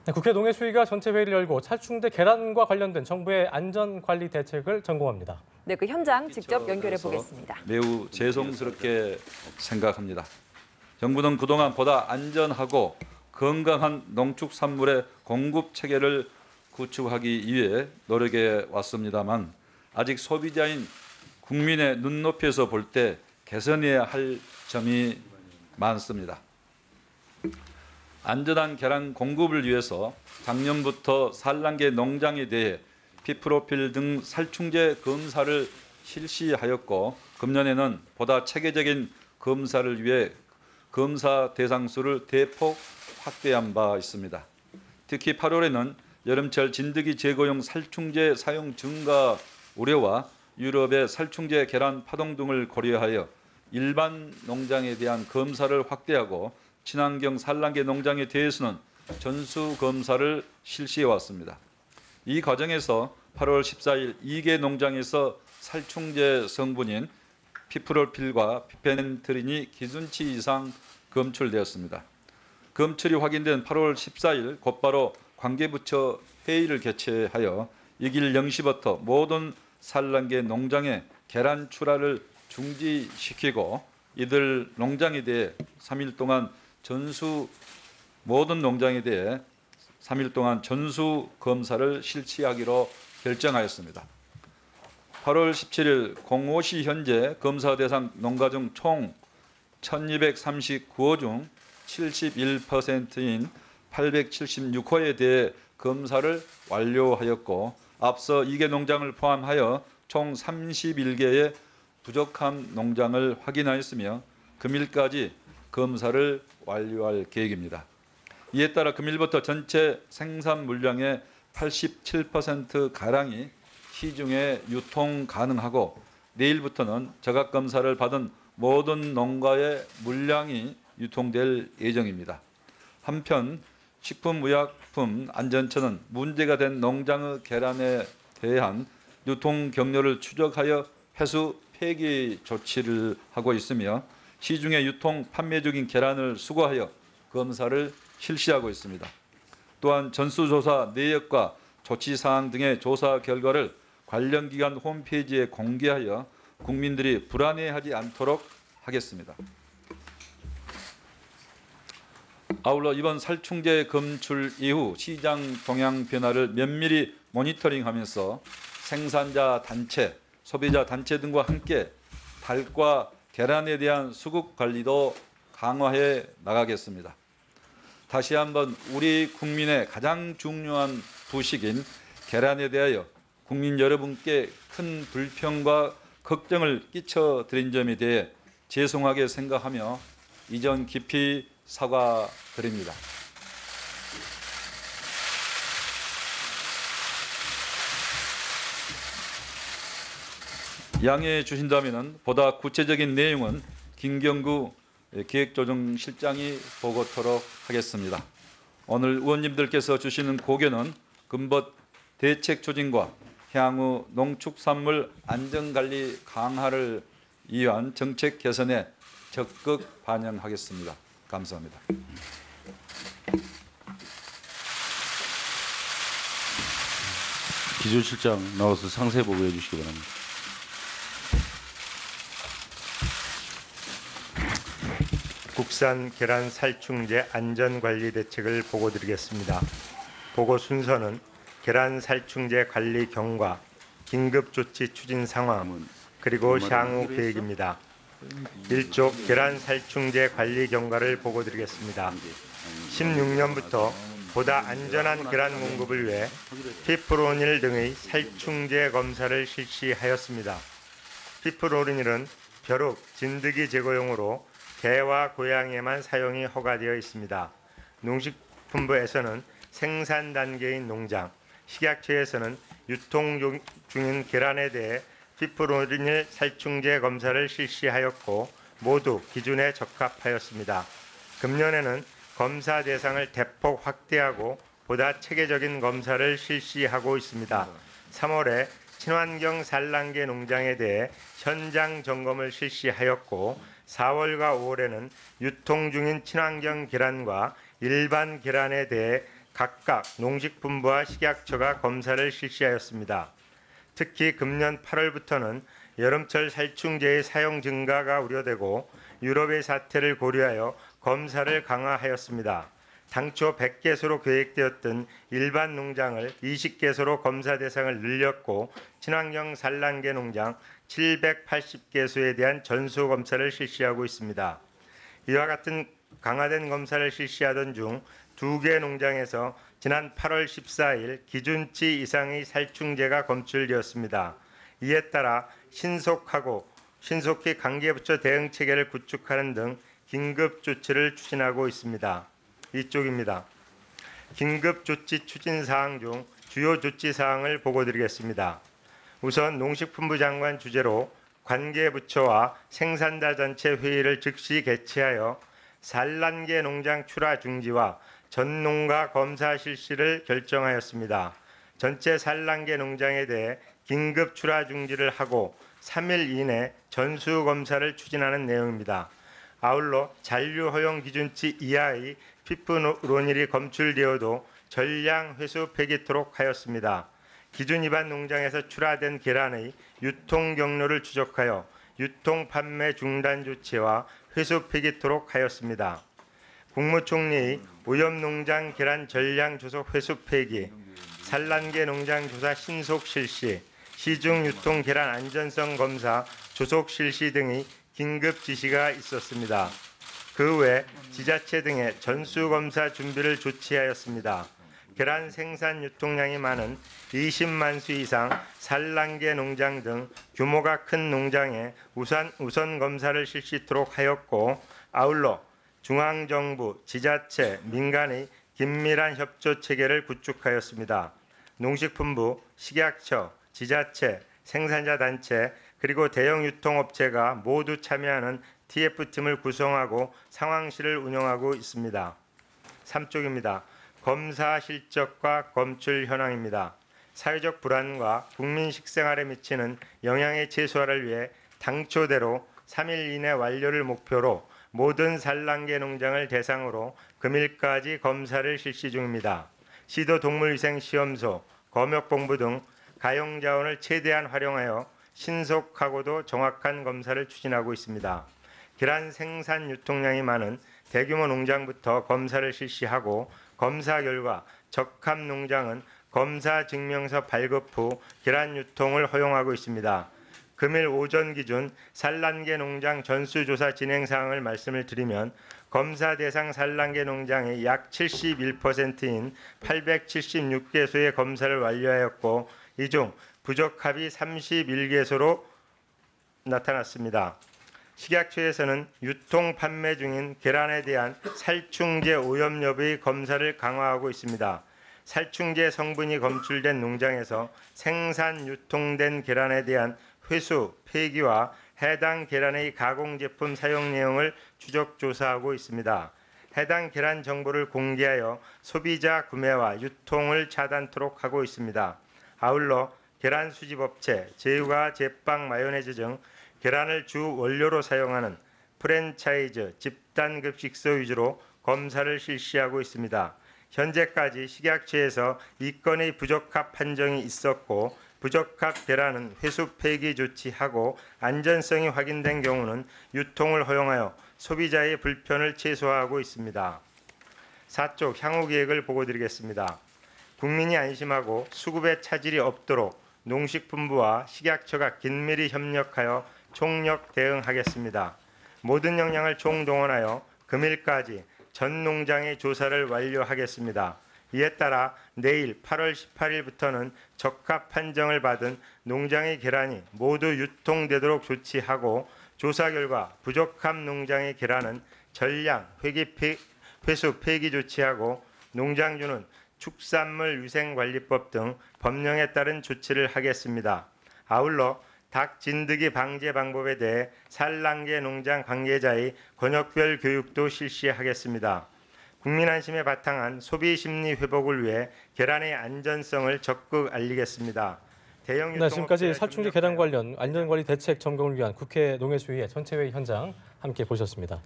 네, 국회 농해수위가 전체 회의를 열고 살충제 계란과 관련된 정부의 안전관리 대책을 점검합니다. 네, 그 현장 직접 연결해 보겠습니다. 매우 죄송스럽게 생각합니다. 정부는 그동안 보다 안전하고 건강한 농축산물의 공급 체계를 구축하기 위해 노력해 왔습니다만 아직 소비자인 국민의 눈높이에서 볼 때 개선해야 할 점이 많습니다. 안전한 계란 공급을 위해서 작년부터 산란계 농장에 대해 피프로필 등 살충제 검사를 실시하였고 금년에는 보다 체계적인 검사를 위해 검사 대상 수를 대폭 확대한 바 있습니다. 특히 8월에는 여름철 진드기 제거용 살충제 사용 증가 우려와 유럽의 살충제 계란 파동 등을 고려하여 일반 농장에 대한 검사를 확대하고 친환경 산란계 농장에 대해서는 전수 검사를 실시해 왔습니다. 이 과정에서 8월 14일 2개 농장에서 살충제 성분인 피프로필과 피펜트린이 기준치 이상 검출되었습니다. 검출이 확인된 8월 14일 곧바로 관계부처 회의를 개최하여 이길 0시부터 모든 산란계 농장의 계란 출하를 중지시키고 이들 농장에 대해 3일 동안 모든 농장에 대해 3일 동안 전수 검사를 실시하기로 결정하였습니다. 8월 17일 05시 현재 검사 대상 농가 중 총 1,239호 중 71%인 876호에 대해 검사를 완료하였고 앞서 2개 농장을 포함하여 총 31개의 부족한 농장을 확인하였으며 금일까지 검사를 완료할 계획입니다. 이에 따라 금일부터 전체 생산 물량의 87%가량이 시중에 유통 가능하고 내일부터는 저각 검사를 받은 모든 농가의 물량이 유통될 예정입니다. 한편 식품의약품 안전처는 문제가 된 농장의 계란에 대한 유통 경로를 추적하여 폐수 폐기 조치를 하고 있으며 시중에 유통 판매 중인 계란을 수거하여 검사를 실시하고 있습니다. 또한 전수조사 내역과 조치사항 등의 조사 결과를 관련 기관 홈페이지에 공개하여 국민들이 불안해하지 않도록 하겠습니다. 아울러 이번 살충제 검출 이후 시장 동향 변화를 면밀히 모니터링하면서 생산자 단체, 소비자 단체 등과 함께 닭과 계란에 대한 수급 관리도 강화해 나가겠습니다. 다시 한번 우리 국민의 가장 중요한 부식인 계란에 대하여 국민 여러분께 큰 불평과 걱정을 끼쳐드린 점에 대해 죄송하게 생각하며 이전 깊이 사과드립니다. 양해해 주신다면 보다 구체적인 내용은 김경구 기획조정실장이 보고토록 하겠습니다. 오늘 의원님들께서 주시는 고견은 금법 대책 추진과 향후 농축산물 안전관리 강화를 위한 정책 개선에 적극 반영하겠습니다. 감사합니다. 기조실장 나와서 상세 보고해 주시기 바랍니다. 국산 계란 살충제 안전관리 대책을 보고드리겠습니다. 보고 순서는 계란 살충제 관리 경과, 긴급조치 추진 상황, 그리고 향후 계획입니다. 1조 계란 살충제 관리 경과를 보고드리겠습니다. 16년부터 보다 안전한 계란 공급을 위해 피프로닐 등의 살충제 검사를 실시하였습니다. 피프로닐은 벼룩, 진드기 제거용으로 개와 고양이에만 사용이 허가되어 있습니다. 농식품부에서는 생산 단계인 농장, 식약처에서는 유통 중인 계란에 대해 피프로닐 살충제 검사를 실시하였고 모두 기준에 적합하였습니다. 금년에는 검사 대상을 대폭 확대하고 보다 체계적인 검사를 실시하고 있습니다. 3월에 친환경 산란계 농장에 대해 현장 점검을 실시하였고 4월과 5월에는 유통 중인 친환경 계란과 일반 계란에 대해 각각 농식품부와 식약처가 검사를 실시하였습니다. 특히 금년 8월부터는 여름철 살충제의 사용 증가가 우려되고 유럽의 사태를 고려하여 검사를 강화하였습니다. 당초 100개소로 계획되었던 일반 농장을 20개소로 검사 대상을 늘렸고 친환경 산란계 농장 780개소에 대한 전수 검사를 실시하고 있습니다. 이와 같은 강화된 검사를 실시하던 중 2개 농장에서 지난 8월 14일 기준치 이상의 살충제가 검출되었습니다. 이에 따라 신속히 관계부처 대응 체계를 구축하는 등 긴급 조치를 추진하고 있습니다. 이쪽입니다. 긴급 조치 추진 사항 중 주요 조치 사항을 보고드리겠습니다. 우선 농식품부 장관 주재로 관계부처와 생산자 전체 회의를 즉시 개최하여 산란계 농장 출하 중지와 전농가 검사 실시를 결정하였습니다. 전체 산란계 농장에 대해 긴급 출하 중지를 하고 3일 이내 전수 검사를 추진하는 내용입니다. 아울러 잔류 허용 기준치 이하의 피프로닐이 검출되어도 전량 회수 폐기토록 하였습니다. 기준 위반 농장에서 출하된 계란의 유통 경로를 추적하여 유통 판매 중단 조치와 회수 폐기토록 하였습니다. 국무총리의 오염농장 계란 전량 조속 회수 폐기, 산란계 농장 조사 신속 실시, 시중 유통 계란 안전성 검사 조속 실시 등의 긴급 지시가 있었습니다. 그 외 지자체 등의 전수 검사 준비를 조치하였습니다. 계란 생산 유통량이 많은 20만 수 이상 산란계 농장 등 규모가 큰 농장에 우선 검사를 실시토록 하였고 아울러 중앙정부, 지자체, 민간의 긴밀한 협조 체계를 구축하였습니다. 농식품부, 식약처, 지자체, 생산자 단체 그리고 대형 유통업체가 모두 참여하는 TF팀을 구성하고 상황실을 운영하고 있습니다. 3쪽입니다. 검사 실적과 검출 현황입니다. 사회적 불안과 국민 식생활에 미치는 영향의 최소화를 위해 당초대로 3일 이내 완료를 목표로 모든 산란계 농장을 대상으로 금일까지 검사를 실시 중입니다. 시도 동물위생시험소, 검역본부 등 가용자원을 최대한 활용하여 신속하고도 정확한 검사를 추진하고 있습니다. 계란 생산 유통량이 많은 대규모 농장부터 검사를 실시하고 검사 결과 적합 농장은 검사 증명서 발급 후 계란 유통을 허용하고 있습니다. 금일 오전 기준 산란계 농장 전수조사 진행 사항을 말씀을 드리면 검사 대상 산란계 농장의 약 71%인 876개소의 검사를 완료하였고 이 중 부적합이 31개소로 나타났습니다. 식약처에서는 유통 판매 중인 계란에 대한 살충제 오염 여부의 검사를 강화하고 있습니다. 살충제 성분이 검출된 농장에서 생산 유통된 계란에 대한 회수, 폐기와 해당 계란의 가공 제품 사용 내용을 추적 조사하고 있습니다. 해당 계란 정보를 공개하여 소비자 구매와 유통을 차단토록 하고 있습니다. 아울러 계란 수집업체, 제휴가 제빵 마요네즈 등 계란을 주 원료로 사용하는 프랜차이즈 집단급식소 위주로 검사를 실시하고 있습니다. 현재까지 식약처에서 이 건의 부적합 판정이 있었고 부적합 계란은 회수 폐기 조치하고 안전성이 확인된 경우는 유통을 허용하여 소비자의 불편을 최소화하고 있습니다. 4쪽 향후 계획을 보고드리겠습니다. 국민이 안심하고 수급에 차질이 없도록 농식품부와 식약처가 긴밀히 협력하여 총력 대응하겠습니다. 모든 역량을 총동원하여 금일까지 전 농장의 조사를 완료하겠습니다. 이에 따라 내일 8월 18일부터는 적합 판정을 받은 농장의 계란이 모두 유통되도록 조치하고 조사 결과 부적합 농장의 계란은 전량 회수 폐기 조치하고 농장주는 축산물 위생관리법 등 법령에 따른 조치를 하겠습니다. 아울러 닭 진드기 방제 방법에 대해 산란계 농장 관계자의 권역별 교육도 실시하겠습니다. 국민 안심에 바탕한 소비 심리 회복을 위해 계란의 안전성을 적극 알리겠습니다. 대형 네, 지금까지 살충제 계란 관련 안전관리 대책 점검을 위한 국회 농해수위의 전체회의 현장 함께 보셨습니다.